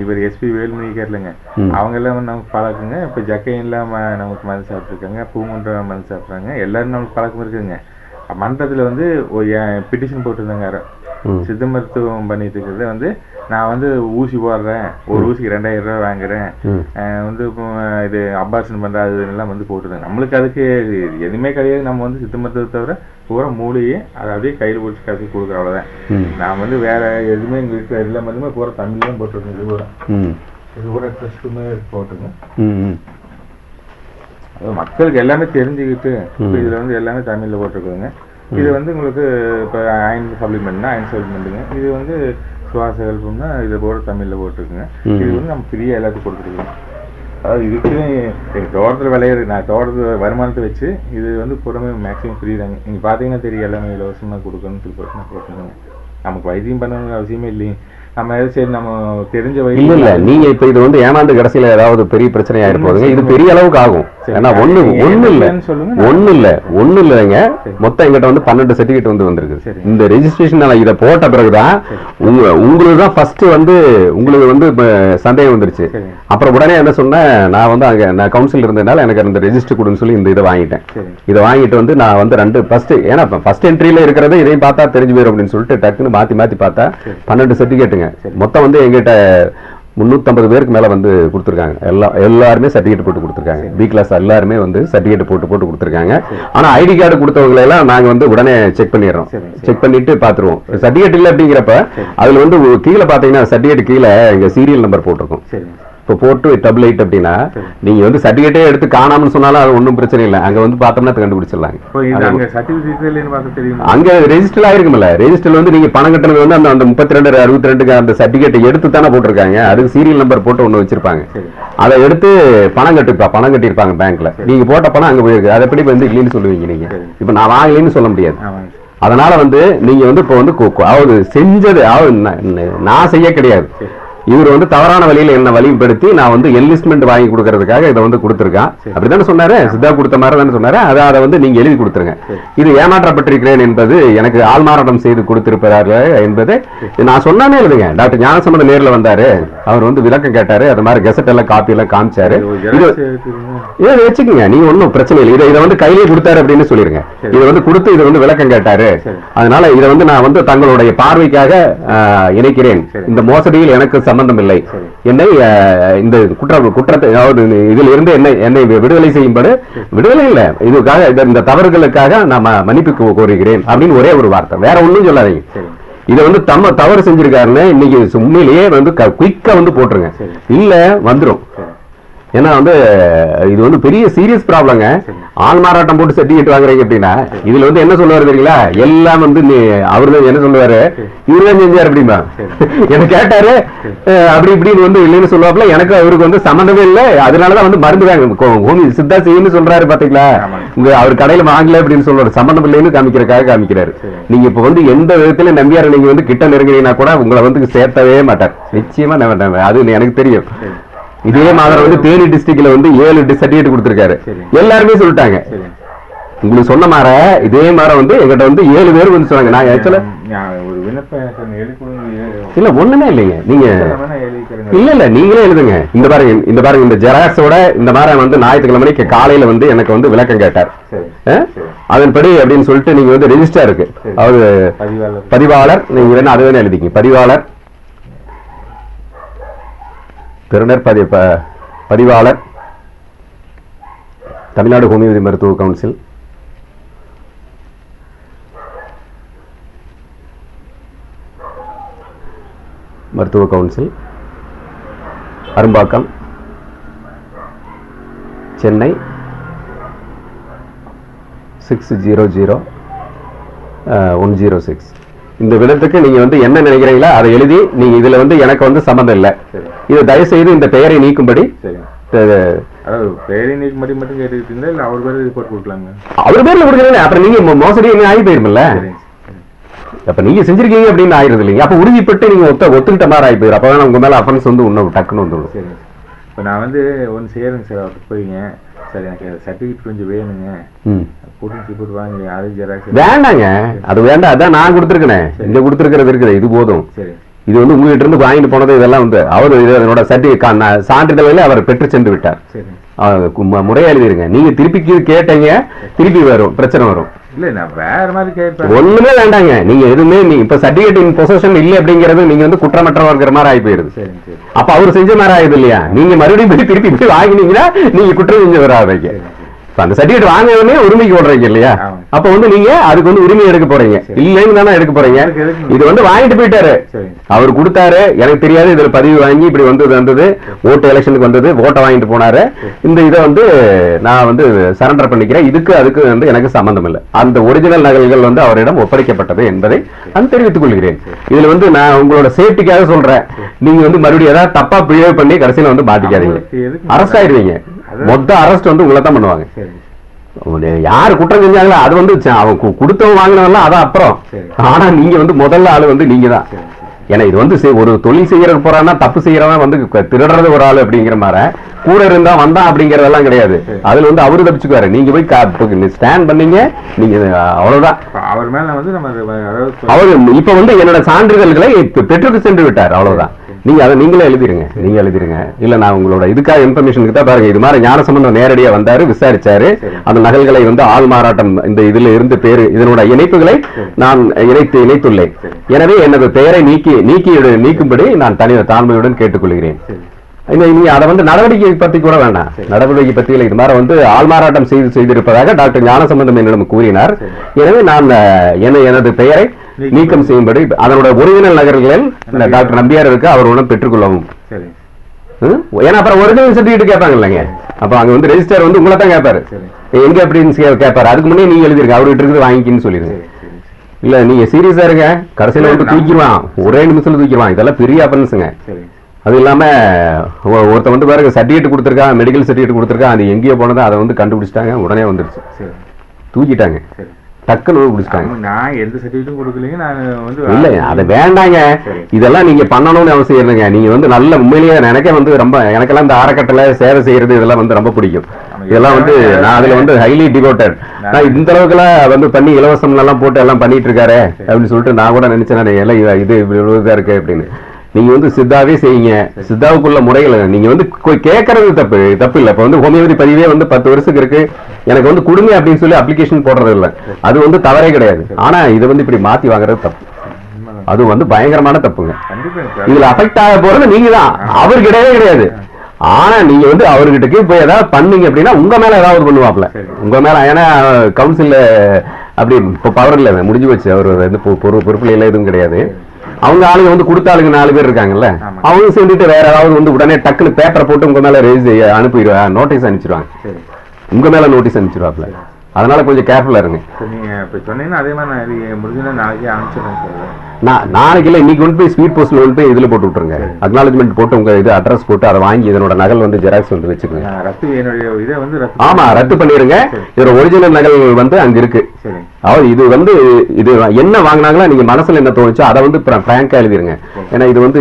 இவர் எஸ்பி வேலுமணி இருக்காருலங்க, அவங்க எல்லாம் நமக்கு பழக்குங்க. இப்போ ஜக்கையெல்லாம் நமக்கு மருந்து சாப்பிட்ருக்காங்க, பூங்குன்ற மருந்து சாப்பிட்றாங்க. எல்லாரும் நமக்கு பழக்கம் இருக்குங்க. மன்றத்துல வந்து பிட்டிஷன் போட்டிருந்தாங்க. சித்த மருத்துவம் பண்ணிட்டு இருக்கிறது வந்து நான் வந்து ஊசி போடுறேன், ஒரு ஊசிக்கு 2000 ரூபாய் வாங்குறேன், வந்து இது அபார்ஷன் பண்ற அதெல்லாம் வந்து போட்டுருங்க. நம்மளுக்கு அதுக்கு எதுவுமே கிடையாது. நம்ம வந்து சித்த மருத்துவத்தை தவிர பூரா மூலிகை அதை அப்படியே கையில் பிடிச்சி கடைசி கொடுக்குற அவ்வளோதான். நான் வந்து வேற எதுவுமே எங்க வீட்டில் எல்லா மருந்துமே பூரா தமிழ்லாம் போட்டுருக்கேன். இது பூரா ட்ரெஸ்ட்டுமே போட்டுருங்க. மக்களுக்கு எல்லாமே தெரிஞ்சுக்கிட்டு இதுல வந்து எல்லாமே தமிழ்ல போட்டிருக்குதுங்க. இது வந்து உங்களுக்கு இப்போ அயன் சப்ளிமெண்ட்னா அயன் சப்ளிமெண்ட்டுங்க. இது வந்து சுவாச ஹெல்ப்னா இதை போட தமிழ்ல போட்டிருக்குங்க. இது வந்து நம்ம ஃப்ரீயா எல்லாத்துக்கும் கொடுத்துருக்கோம். அதாவது இதுக்கு எங்கள் தோட்டத்தில் விளையிறது, நான் தோட்டத்தில் வருமானத்தை வச்சு இது வந்து புறமே மேக்ஸிமம் ஃப்ரீ தாங்க. நீங்கள் பார்த்தீங்கன்னா தெரியும், எல்லாமே இலவசமாக கொடுக்கணும்னு சொல்லி போட்டுருங்க. நமக்கு வைத்தியம் பண்ணணுங்கிற அவசியமே இல்லைங்க. நம்ம சரி நம்ம தெரிஞ்ச இல்ல இல்ல நீங்க இப்ப இது வந்து ஏமாந்து கடைசியில ஏதாவது பெரிய பிரச்சனை ஆயிட்டு போகுதுங்க. இது பெரிய அளவுக்கு ஆகும். ஏன்னா ஒண்ணு இல்லைங்க, மொத்தம் எங்கிட்ட வந்து 12 சர்டிபிகேட் வந்து வந்திருக்கு. இந்த ரெஜிஸ்ட்ரேஷன் இதை போட்ட பிறகுதான் உங்களுக்கு தான் ஃபர்ஸ்ட் வந்து உங்களுக்கு வந்து சந்தேகம் வந்துருச்சு. அப்புறம் உடனே என்ன சொன்னேன், நான் வந்து அங்க நான் கவுன்சில் இருந்ததுனால எனக்கு அந்த ரெஜிஸ்டர் கொடுன்னு சொல்லி இந்த இதை வாங்கிட்டேன். இதை வாங்கிட்டு வந்து நான் வந்து 2 ஃபர்ஸ்ட், ஏன்னா ஃபர்ஸ்ட் என்ட்ரியில இருக்கிறத இதையும் பார்த்தா தெரிஞ்சு போயிடும் அப்படின்னு சொல்லிட்டு டக்குன்னு மாத்தி பார்த்தா 12 சர்டிபிகேட்டுங்க. மொத்தம் வந்து எங்கிட்ட 350 பேருக்கு மேல வந்து கொடுத்துருக்காங்க. எல்லாருமே சர்டிஃபிகேட் போட்டு கொடுத்துருக்காங்க. பி கிளாஸ் எல்லாருமே வந்து சர்டிஃபிகேட் போட்டு கொடுத்துருக்காங்க. ஆனா ஐடி கார்டு கொடுத்தவங்களை எல்லாம் நாங்க வந்து உடனே செக் பண்ணிடுறோம். செக் பண்ணிட்டு பாத்துருவோம். சர்டிஃபிகேட் இல்ல அப்படிங்கிறப்ப அதுல வந்து கீழே பாத்தீங்கன்னா சர்டிஃபிகேட் கீழே இங்க சீரியல் நம்பர் போட்டிருக்கும். இப்போ போட்டு 88 அப்படின்னா நீங்க வந்து சர்டிஃபிகேட்டே எடுத்து காணாமனு சொன்னாலும் அது ஒன்றும் பிரச்சனை இல்லை. அங்க வந்து பார்த்தோம்னா கண்டுபிடிச்சிடலாங்க. அங்க ரெஜிஸ்டர் ஆயிருக்கும்ல. ரெஜிஸ்டர்ல வந்து நீங்க பணம் கட்டினது வந்து அந்த 32/62 அந்த சர்டிஃபிகேட் எடுத்து தானே போட்டிருக்காங்க. அதுக்கு சீரியல் நம்பர் போட்டு ஒண்ணு வச்சிருப்பாங்க. அதை எடுத்து பணம் கட்டியிருப்பாங்க பேங்க்ல. நீங்க போட்ட பணம் அங்க போயிருக்கு. அதை எப்படி வந்து இல்லைன்னு சொல்லுவீங்க நீங்க? இப்ப நான் வாங்கலைன்னு சொல்ல முடியாது. அதனால வந்து நீங்க வந்து இப்போ வந்து அதாவது செஞ்சது நான் செய்ய கிடையாது. இவர் வந்து தவறான வழியில என்ன வழிப்படுத்தி நான் வந்து என்லிஸ்ட்மெண்ட் வாங்கி கொடுக்கறதுக்காக இதை வந்து கொடுத்துருக்கான். அப்படித்தானே சொன்னாரு? சித்தா கொடுத்த மாதிரி தானே சொன்னாரு. அதை வந்து நீங்க எழுதி கொடுத்துருங்க. இது ஏமாற்றப்பட்டிருக்கிறேன் என்பது எனக்கு ஆள்மாறாட்டம் செய்து கொடுத்திருப்பார்கள் என்பது நான் சொன்னானே எழுதுங்க. டாக்டர் ஞானசம்பந்தம் நேரில் வந்தாரு. அவர் வந்து விளக்கம் கேட்டாரு. அது மாதிரி கெசட் எல்லாம் காப்பி எல்லாம் காமிச்சாரு. இதை வச்சுக்கோங்க, நீங்க ஒன்றும் பிரச்சனை இல்லை. இதை வந்து கையிலே கொடுத்தாரு அப்படின்னு சொல்லிருங்க. இதை வந்து கொடுத்து இதை வந்து விளக்கம் கேட்டாரு. அதனால இதை வந்து நான் வந்து தங்களுடைய பார்வைக்காக இணைக்கிறேன். இந்த மோசடியில் எனக்கு சம்பந்தம் இல்லை. என்னை இந்த குற்றத்தை இதில் இருந்து என்னை விடுதலை செய்யும்படி விடுதலை இல்லை, இதுக்காக இந்த தவறுகளுக்காக நான் மன்னிப்பு கோருகிறேன் அப்படின்னு ஒரே ஒரு வார்த்தை, வேற ஒண்ணும் சொல்லாதீங்க. இதை வந்து தவறு செஞ்சிருக்காருன்னு இன்னைக்கு உண்மையிலேயே வந்து குயிக்கா வந்து போட்டுருங்க. இல்ல வந்துடும். ஏன்னா வந்து இது வந்து பெரிய சீரியஸ் ப்ராப்ளங்க. ஆள் மாறாட்டம் போட்டு சர்டிஃபிகேட் வாங்குறீங்க அப்படின்னா இதுல வந்து என்ன சொல்லுவாரு தெரியுங்களா? எல்லாம் வந்து அவரு என்ன சொல்லுவாரு, இவருதான் செஞ்சாரு அப்படிமா என்ன கேட்டாரு அப்படி இப்படின்னு வந்து இல்லைன்னு சொல்லுவாப்புல. எனக்கு அவருக்கு வந்து சம்மந்தமே இல்லை. அதனாலதான் வந்து மருந்து ஹோமி சித்தா செய்யன்னு சொல்றாரு. பாத்தீங்களா? உங்க அவர் கடையில வாங்கல அப்படின்னு சொல்றாரு. சம்மந்தம் இல்லைன்னு காமிக்கிறாரு. நீங்க இப்ப வந்து எந்த விதத்துல நம்பியாரு நீங்க வந்து கிட்ட நெருங்கினீங்கன்னா கூட உங்களை வந்து சேர்த்தவே மாட்டார். நிச்சயமா அது எனக்கு தெரியும். இதே மாதிரி வந்து தேனி டிஸ்ட்ரிக்ட்ல வந்து 7 சர்டிஃபிகேட் கொடுத்திருக்காரு. எல்லாருமே சொல்லிட்டாங்க. உங்களுக்கு சொன்ன மாதிரி இதே மாதிரி வந்து எங்கிட்ட வந்து 7 பேர் வந்து சொன்னாங்க. நான் ஆக்சுவலா இல்ல ஒண்ணுமே இல்லைங்க. நீங்க இல்ல நீங்களே எழுதுங்க. இந்த பாருங்க இந்த ஜெராக்ஸோட இந்த மாதிரி வந்து ஞாயிற்றுக்கிழமை காலையில வந்து எனக்கு வந்து விளக்கம் கேட்டார். அதன்படி அப்படின்னு சொல்லிட்டு நீங்க வந்து ரெஜிஸ்டர் இருக்கு. அவரு பதிவாளர். நீங்க வேணா அது வேணா எழுதிங்க. பதிவாளர், பெறுநர், பதிவாளர், தமிழ்நாடு ஹோமியோபதி மருத்துவ கவுன்சில், அரும்பாக்கம், சென்னை 600106. இந்த விதத்துக்கு நீங்க வந்து என்ன நினைக்கிறீங்களா அதை எழுதி நீங்க இதுல வந்து எனக்கு வந்து சம்பந்தம் இல்லை, இதை தயவு செய்து இந்த பெயரை நீக்கும்படி. பெயரை நீக்கும்படி மட்டும் கேட்டுக்கிட்டீங்களா இல்ல அவர் பேர்ல ரிப்போர்ட் கொடுக்கலாங்க? அவர் பேர்ல கொடுக்குறீங்க. அப்புறம் நீங்க மோசடி என்ன ஆகி போயிருமில்ல. அப்ப நீங்க செஞ்சிருக்கீங்க அப்படின்னு ஆயிருது இல்லைங்க. அப்ப உறுதிப்பட்டு நீங்க ஒத்துக்கிட்ட மாதிரி ஆகி போயிரு. அப்பதான் உங்க மேல அஃபென்ஸ் வந்து இன்னும் டக்குன்னு வந்துடும். சரி, இப்ப நான் வந்து ஒன்னு செய்யறேங்க சார். அவருக்கு போய்ங்க சார் எனக்கு சர்டிஃபிகேட் கொஞ்சம் வேணுங்க, வேண்டாங்க. அது வேண்டாம். அதான் நான் கொடுத்துருக்கேன். இங்க கொடுத்துருக்கிறது இருக்குது. இது போதும். இது வந்து உங்ககிட்ட இருந்து வாங்கிட்டு போனது இதெல்லாம் வந்து அவரு இதனோட சான்றிதழ்களை அவர் பெற்று சென்று விட்டார். முறையா எழுதிருங்க. நீங்க திருப்பி கேட்டீங்க, திருப்பி வரும் பிரச்சனை வரும். ஒண்ணுமே வேண்டாங்க. நீங்க எதுவுமே இப்ப சர்டிபிகேட் இன் பொசஷன் இல்ல அப்படிங்கறது நீங்க வந்து குற்றமற்றவர்கிற மாதிரி ஆகி போயிருது. அப்ப அவர் செஞ்ச மாதிரி ஆகுது இல்லையா? நீங்க மறுபடியும் போய் திருப்பி போய் வாங்கினீங்கன்னா நீங்க குற்றம் செஞ்சவர் ஆவீங்க. அந்த சர்டிபிகேட் வாங்கவே உரிமைக்கு ஓடுறீங்க இல்லையா? அப்ப வந்து நீங்க அதுக்கு வந்து உரிமை எடுக்க போறீங்க. இல்லைன்னு தானே எடுக்க போறீங்க. இது வந்து வாங்கிட்டு போயிட்டாரு. அவர் கொடுத்தாரு, எனக்கு தெரியாது. இதுல பதிவு வாங்கி இப்படி வந்தது ஓட்டு எலெக்ஷனுக்கு வந்தது, ஓட்டை வாங்கிட்டு போனாரு. இந்த இதை வந்து நான் வந்து சரண்டர் பண்ணிக்கிறேன். அதுக்கு வந்து எனக்கு சம்பந்தம் இல்லை. அந்த ஒரிஜினல் நகல்கள் வந்து அவரிடம் ஒப்படைக்கப்பட்டது என்பதை நான் தெரிவித்துக் கொள்கிறேன். இதுல வந்து நான் உங்களோட சேஃப்டிக்காக சொல்றேன். நீங்க வந்து மறுபடியும் ஏதாவது தப்பா பிஹேவ் பண்ணி கடைசியில வந்து மாட்டிக்காதீங்க. அரெஸ்ட் ஆயிடுவீங்க. மொத்த அரெஸ்ட் வந்து உங்களை தான் பண்ணுவாங்க. யாரு குற்றம் செஞ்சாங்களோ அது வந்து அவன் கொடுத்தவன் வாங்கினவெல்லாம் அதான் அப்புறம். ஆனா நீங்க வந்து முதல்ல ஆளு வந்து நீங்க தான். ஏன்னா இது வந்து ஒரு தொழில் செய்யறது போறான்னா தப்பு செய்யறவன் வந்து திருடுறது ஒரு ஆளு அப்படிங்கிற மாதிரி கூட இருந்தா வந்தான் அப்படிங்கறதெல்லாம் கிடையாது. அதுல வந்து அவரு தப்பிச்சுக்குவாரு. நீங்க போய் ஸ்டாண்ட் பண்ணீங்க, நீங்க அவ்வளவுதான். அவர் மேல வந்து நம்ம அவரு இப்ப வந்து என்னோட சான்றிதழ்களை பெற்றுக்கு சென்று விட்டார். அவ்வளவுதான். நீங்க அதை நீங்களே எழுதிருங்க, நீங்க எழுதிருங்க. இல்ல நான் உங்களோட இதுக்காக இன்ஃபர்மேஷனுக்கு தான் பாருங்க, இது மாதிரி ஞானசம்பந்தம் நேரடியா வந்தாரு, விசாரிச்சாரு, அந்த நகல்களை வந்து ஆள் மாறாட்டம் இந்த இதுல இருந்து பேரு இதனோட இணைப்புகளை நான் இணைத்துள்ளேன். எனவே எனது பெயரை நீக்கும்படி நான் தாழ்மையுடன் கேட்டுக்கொள்கிறேன். நீங்க அதை வந்து நடவடிக்கை பத்தி கூட வேண்டாம், நடவடிக்கை பத்தி இது மாதிரி வந்து ஆள்மாறாட்டம் செய்திருப்பதாக டாக்டர் ஞானசம்பந்தம் என்னிடம் கூறினார். எனவே நான் எனது பெயரை நீக்கம் செய்யும்படி அதனோட ஒரிஜினல் நகல்களில் டாக்டர் நம்பியார் இருக்கு, அவருடன் பெற்றுக்கொள்ளவும். ஏன்னா அப்புறம் ஒரிஜினல் சர்டிபிகேட் கேட்பாங்க இல்லைங்க, அப்ப அங்க வந்து ரெஜிஸ்டர் வந்து உங்களை தான் கேட்பாரு, எங்க அப்படின்னு கேட்பாரு. அதுக்கு முன்னே நீங்க எழுதிருங்க, அவர்கிட்ட இருக்குது வாங்கிக்கின்னு சொல்லிடுங்க. இல்ல நீங்க சீரியஸா இருங்க, கடைசியில வந்து தூக்கிடுவான், ஒரே நிமிஷத்துல தூக்கிடுவான். இதெல்லாம் பெரிய அஃபென்ஸுங்க. அது இல்லாம ஒருத்த வந்து பாருங்க சர்டிபிகேட் கொடுத்துருக்கான், மெடிக்கல் சர்டிபிகேட் கொடுத்துருக்கான், அது எங்கேயோ போனதோ அதை வந்து கண்டுபிடிச்சிட்டாங்க, உடனே வந்துருச்சு, தூக்கிட்டாங்க, டக்குன்னு பிடிச்சிட்டாங்க. நான் எந்த சர்டிபிகேட்டும் கொடுக்கலீங்க, நான் வந்து இல்ல அதை வேண்டாங்க, இதெல்லாம் நீங்க பண்ணணும்னு அவசியம் இல்லைங்க. நீங்க வந்து நல்ல உண்மையிலேயே எனக்கே வந்து எனக்கெல்லாம் இந்த அறக்கட்டளை சேவை செய்யறது இதெல்லாம் வந்து ரொம்ப பிடிக்கும். இதெல்லாம் வந்து நான் அதுல வந்து ஹைலி டிவோட்டட். நான் இந்த அளவுக்கு எல்லாம் வந்து பண்ணி இலவசம் எல்லாம் போட்டு எல்லாம் பண்ணிட்டு இருக்காரு அப்படின்னு சொல்லிட்டு நான் கூட நினைச்சேன், எல்லாம் இது இவ்வளவுதான் இருக்கு அப்படின்னு. நீங்க வந்து சித்தாவே செய்யுங்க, சித்தாவுக்குள்ள முறைகள் நீங்க வந்து கேட்கறது தப்பு இல்ல. இப்ப வந்து ஹோமியோபதி பதிவே வந்து 10 வருஷத்துக்கு இருக்கு, எனக்கு வந்து கொடுங்க அப்படின்னு சொல்லி அப்ளிகேஷன் போடுறது இல்ல, அது வந்து தவறே கிடையாது. ஆனா இது வந்து இப்படி மாத்தி வாங்குறது தப்பு, அது வந்து பயங்கரமான தப்புங்க. இதுல அஃபெக்ட் ஆக போறது நீங்க தான், அவரு கிடையவே கிடையாது. ஆனா நீங்க வந்து அவர்கிட்ட போய் ஏதாவது பண்ணீங்க அப்படின்னா உங்க மேல ஏதாவது பண்ணுவாப்ல, உங்க மேல. ஏன்னா கவுன்சில்ல அப்படி இப்ப பவர் இல்ல, முடிஞ்சு வச்சு அவர் வந்து பொறுப்புல எல்லாம் எதுவும் கிடையாது. அவங்க ஆளுங்க வந்து கொடுத்த ஆளுங்க 4 பேர் இருக்காங்கல்ல, அவங்க சேர்ந்துட்டு வேற ஏதாவது வந்து உடனே டக்குனு பேப்பரை போட்டு உங்க மேல அனுப்பிடுவாங்க, நோட்டீஸ் அனுப்பிச்சிருவாங்க, உங்க மேல நோட்டீஸ் அனுப்பிச்சிருவாப்ல. அதனால கொஞ்சம் கேர்ஃபுல்லா இருங்க. நீங்க இப்ப சொன்னீங்கன்னா அதே மாதிரி நான் முடிஞ்சா நாளைக்கே அனுப்பிச்சிடுறேன் சார். நாளைக்கு இல்ல, இன்னைக்கு கொண்டு போய் ஸ்பீட் போஸ்ட்ல கொண்டு போய் இதுல போட்டு விட்டுருங்க, அக்னாலஜ்மெண்ட் போட்டு உங்க இது அட்ரஸ் போட்டு அதை வாங்கி இதனோட நகல் வந்து ஜெராக்ஸ் வந்து வச்சுக்கோங்க. ஆமா ரத்து பண்ணிருங்க. இதோட ஒரிஜினல் நகல் வந்து அங்க இருக்கு. இது வந்து இது என்ன வாங்கினாங்களா நீங்க மனசுல என்ன தோணுச்சோ அதை வந்து பிராங்கா எழுதிருங்க. ஏன்னா இது வந்து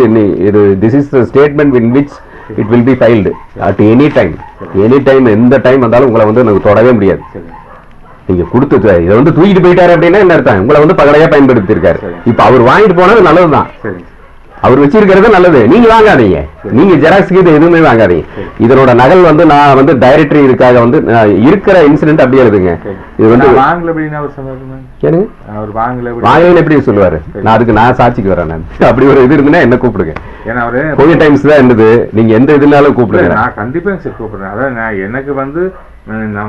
this is statement in which it will be filed at any time, எந்த டைம் வந்தாலும் உங்களை வந்து எனக்கு தொடவே முடியாது. நீங்க கொடுத்து இதை வந்து தூக்கிட்டு போயிட்டாரு அப்படின்னா என்ன அர்த்தம், உங்களை வந்து பகலையா பயன்படுத்தி இருக்காரு. இப்ப அவர் வாங்கிட்டு போனது நல்லதுதான், அவர் வச்சிருக்கிறது நல்லது, நீங்க வாங்காதீங்க, நீங்க ஜெராக்ஸ்க்கு இது எதுவுமே வாங்காதீங்க. இதனோட நகல் வந்து நான் வந்து டைரக்டரி இதுக்காக வந்து இருக்கிற இன்சிடென்ட் அப்படியே எழுதுங்க. இது வந்து வாங்கல எப்படி சொல்லுவாரு, நான் அதுக்கு நான் சாட்சிக்கு வரேன். நான் அப்படி ஒரு இது இருந்தா என்ன கூப்பிடுங்க, கொஞ்சம் டைம்ஸ் தான் இருந்தது, நீங்க எந்த இதுனாலும் கூப்பிடுங்க. நான் கண்டிப்பா கூப்பிடுறேன். அதான் நான் எனக்கு வந்து எங்க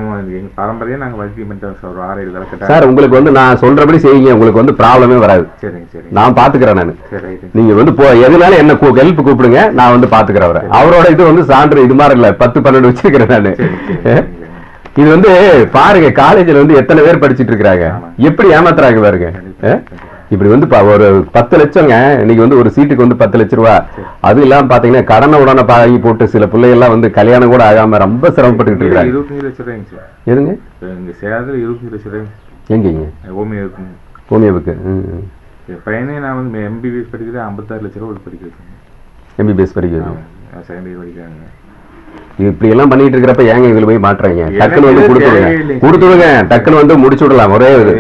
பாரம்பரியா நாங்க வளர்ச்சி சார், உங்களுக்கு வந்து நான் சொல்றபடி செய்யுங்க, உங்களுக்கு வந்து ப்ராப்ளமே வராது. நான் பாத்துக்கிறேன். நான் நீங்க வந்து எதுனால என்ன ஹெல்ப் கூப்பிடுங்க, நான் வந்து பாத்துக்கிறேன். அவரோட இது வந்து சான்று இது மாதிரி இல்ல, 10-12 வச்சிருக்கிறேன் நானு. இது வந்து பாருங்க, காலேஜ்ல வந்து எத்தனை பேர் படிச்சுட்டு இருக்காங்க, எப்படி ஏமாத்துறாங்க பாருங்க. இப்படி வந்து ஒரு 10 லட்சங்க இன்னைக்கு வந்து ஒரு சீட்டுக்கு வந்து 10 லட்சம் ரூபாய். அது இல்லாம பாத்தீங்கன்னா கடனை உடனே பாகி போட்டு சில பிள்ளைகள்லாம் வந்து கல்யாணம் கூட ஆகாம ரொம்ப சிரமப்பட்டு இருக்காங்க. 25 லட்சம் எதுங்க சேலத்துல 25 லட்சம் எங்கீங்க ஹோமியோவுக்கு பையனே நான் வந்து MBBS படிக்கிறது 56 லட்சம் ரூபாய் படிக்க வச்சேன். MBBS படிக்கிறது செகண்ட் இயர் படிக்கிறாங்க. இப்படி எல்லாம் பண்ணிட்டு இருக்கிறப்ப ஏங்க இதுல போய் மாட்டுறாங்க, டக்குன்னு வந்து கொடுத்துடுங்க, டக்குன்னு வந்து முடிச்சு விடலாம் ஒரே இது.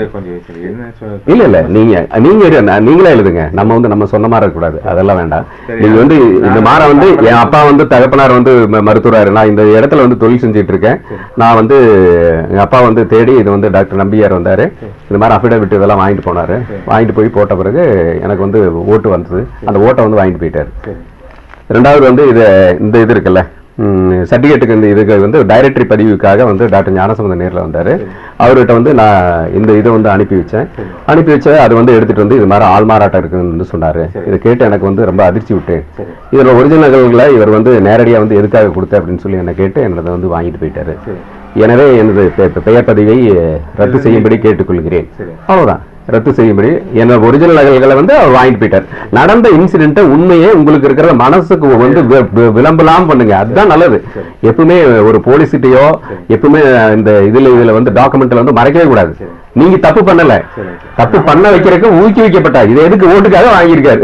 இல்ல நீங்களே எழுதுங்க, நம்ம வந்து நம்ம சொன்ன மாதிரி இருக்கக்கூடாது, அதெல்லாம் வேண்டாம். நீங்க வந்து இந்த மாதிரி வந்து என் அப்பா வந்து தகப்பனார் வந்து மருத்துவராரு, நான் இந்த இடத்துல வந்து தொழில் செஞ்சுட்டு இருக்கேன். நான் வந்து எங்க அப்பா வந்து தேடி இது வந்து டாக்டர் நம்பியார் வந்தாரு, இந்த மாதிரி அஃபிடவிட் இதெல்லாம் வாங்கிட்டு போனாரு. வாங்கிட்டு போய் போட்ட பிறகு எனக்கு வந்து ஓட்டு வந்தது, அந்த ஓட்டை வந்து வாங்கிட்டு போயிட்டாரு. ரெண்டாவது வந்து இந்த இது இருக்குல்ல சர்டிபிகேட்டுக்கு இந்த இதுக்கு வந்து டைரக்டரி பதிவுக்காக வந்து டாக்டர் ஞானசம்பந்தம் நேரில் வந்தாரு. அவர்கிட்ட வந்து நான் இந்த இதை வந்து அனுப்பி வச்சேன். அது வந்து எடுத்துட்டு வந்து இது மாதிரி ஆள்மாறாட்டம் இருக்குன்னு வந்து சொன்னாரு. இதை கேட்டு எனக்கு வந்து ரொம்ப அதிர்ச்சி விட்டேன். இதோட ஒரிஜினல்களை இவர் வந்து நேரடியாக வந்து எதுக்காக கொடுத்த அப்படின்னு சொல்லி என்ன கேட்டு என்னதை வந்து வாங்கிட்டு போயிட்டாரு. எனவே எனது பெயர் பதிவை ரத்து செய்யும்படி கேட்டுக்கொள்கிறேன். அவ்வளவுதான், ரத்து செய்யும்படி என்னோட ஒரிஜினல் நகல்களை வந்து அவர் வாங்கிட்டு போயிட்டார். நடந்த இன்சிடென்ட் உண்மையே உங்களுக்கு இருக்கிற மனசுக்கு வந்து விளம்பலாம் பண்ணுங்க, அதுதான் நல்லது. எப்பவுமே ஒரு போலீஸ்கிட்டயோ எப்பவுமே இந்த இதுல வந்து டாக்குமெண்ட்ல வந்து மறைக்கவே கூடாது. நீங்க தப்பு பண்ணல, தப்பு பண்ண வைக்கிறதுக்கு ஊக்குவிக்கப்பட்டா, இது எதுக்கு ஓட்டுக்காக வாங்கியிருக்காரு,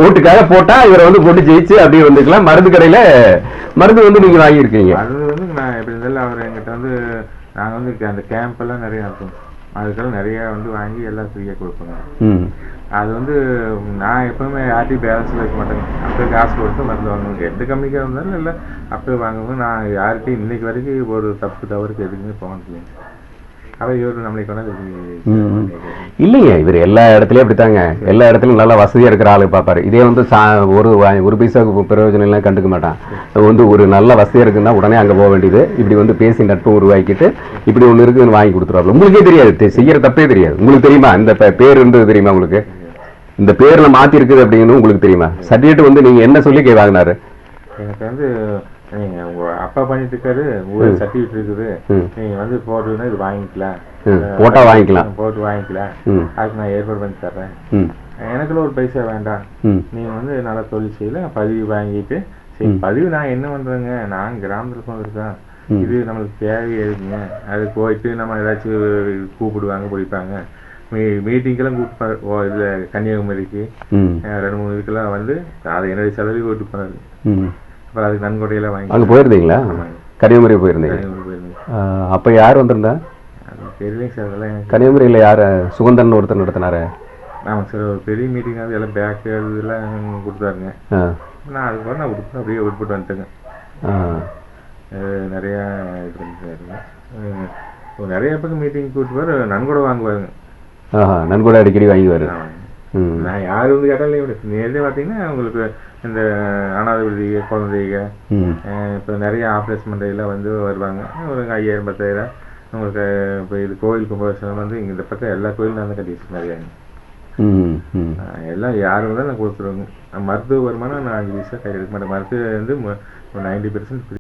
ஓட்டுக்காக போட்டா இவரை வந்து போட்டு ஜெயிச்சு அப்படியே வந்துக்கலாம். மருந்து கடையில மருந்து வந்து நீங்க வாங்கியிருக்கீங்க. அது வந்து நான் எப்படி இருந்தாலும் அவர் எங்கிட்ட வந்து நாங்க வந்து அந்த கேம்ப் எல்லாம் நிறைய இருக்கும், அதுக்கெல்லாம் நிறைய வந்து வாங்கி எல்லாம் ஃப்ரீயா கொடுப்போங்க. அது வந்து நான் எப்பவுமே யார்ட்டையும் பேலன்ஸில் வைக்க மாட்டேங்க. அப்போ காசு கொடுத்து மருந்து வாங்குவேங்க. எந்த கம்பெனிக்காக இருந்தாலும் இல்லை அப்போ வாங்குவேன். நான் யார்கிட்டையும் இன்னைக்கு வரைக்கும் ஒரு தவறுக்கு எதுக்குமே போனதில்லைங்க. அவர் இவர் நம்மளை கொண்டாந்து இல்லைங்க, இவர் எல்லா இடத்துலயும் அப்படித்தாங்க. எல்லா இடத்துலயும் நல்லா வசதியா இருக்கிற ஆளு பார்ப்பாரு. இதே வந்து ஒரு பைசாவுக்கு பிரயோஜனம் எல்லாம் கண்டுக்க மாட்டான். வந்து ஒரு நல்ல வசதியா இருக்குன்னா உடனே அங்க போக வேண்டியது. இப்படி வந்து பேசி நட்பு உருவாக்கிட்டு இப்படி ஒண்ணு இருக்குன்னு வாங்கி கொடுத்துருவாங்க. உங்களுக்கே தெரியாது, செய்யற தப்பே தெரியாது. உங்களுக்கு தெரியுமா இந்த பேர் இருந்தது? தெரியுமா உங்களுக்கு இந்த பேர்ல மாத்தி இருக்குது அப்படின்னு உங்களுக்கு தெரியுமா? சர்டிஃபிகேட் வந்து நீங்க என்ன சொல்லி வாங்கினாரு? எனக்கு வந்து நீங்க உங்க அப்பா பண்ணிட்டு இருக்காரு, ஊர் சர்டிஃபிகேட் இருக்குது, நீங்க வந்து போட்டுன்னா இது வாங்கிக்கலாம், போட்டா வாங்கிக்கலாம், போட்டு வாங்கிக்கலாம், அதுக்கு நான் ஏற்பாடு பண்ணி தர்றேன், எனக்குள்ள ஒரு பைசா வேண்டாம், நீங்க வந்து நல்லா தொழில் செய்யல, பதிவு வாங்கிட்டு சரி பதிவு நான் என்ன பண்றேங்க, நான் கிராமத்துல இருக்கேன், இது நம்மளுக்கு தேவையா இருக்குங்க, அது போயிட்டு நம்ம ஏதாச்சும் கூப்பிடுவாங்க பிடிப்பாங்க, மீட்டிங்கெல்லாம் கூப்பிட்டு இதுல கன்னியாகுமரிக்கு 2-3 இதுக்கெல்லாம் வந்து அதை என்னுடைய செலவில் கூப்பிட்டு போனாரு. அப்புறம் அதுக்கு நன்கொடையெல்லாம் வாங்கி அங்கே போயிருந்தீங்களா? கன்னியாகுமரி போயிருந்தீங்க. அப்போ யார் வந்திருந்தா? தெரியலைங்க சார். அதெல்லாம் கன்னியாகுமரியில் யார் சுகந்தன் ஒருத்தர் நடத்தினாரு? ஆமாம் சார். ஒரு பெரிய மீட்டிங் ஆகுது, எல்லாம் பேக்கு இதெல்லாம் கொடுத்தாருங்க. நான் அதுக்கு நான் கொடுத்து அப்படியே விட்டுப்பட்டு வந்துட்டேங்க. நிறையா இது பண்ணிட்டாருங்க. நிறைய பக்கம் மீட்டிங் கூப்பிட்டு நன்கொடை வாங்குவாருங்க. நன்கொடை அடிக்கடி வாங்குவாரு. நான் யார் வந்து கேட்டாலும் நேரடியாக பார்த்தீங்கன்னா உங்களுக்கு இந்த அனாதை விடுதி குழந்தைங்க இப்போ நிறைய ஆப்ரேஷன் பண்ணுறதுலாம் வந்து வருவாங்க. ஒரு 5000-10,000 உங்களுக்கு இப்போ இது கோயில் கும்பாபிஷேகம் வந்து இங்கே இந்த பக்கம் எல்லா கோயிலும் நான் கட்டி நிறையாங்க. எல்லாம் யார் வந்தாலும் நான் கொடுத்துருவேங்க. மருத்துவ வருமானம் நான் 5 பைசா கை எடுக்க மாட்டேன். மருத்துவ வந்து 90%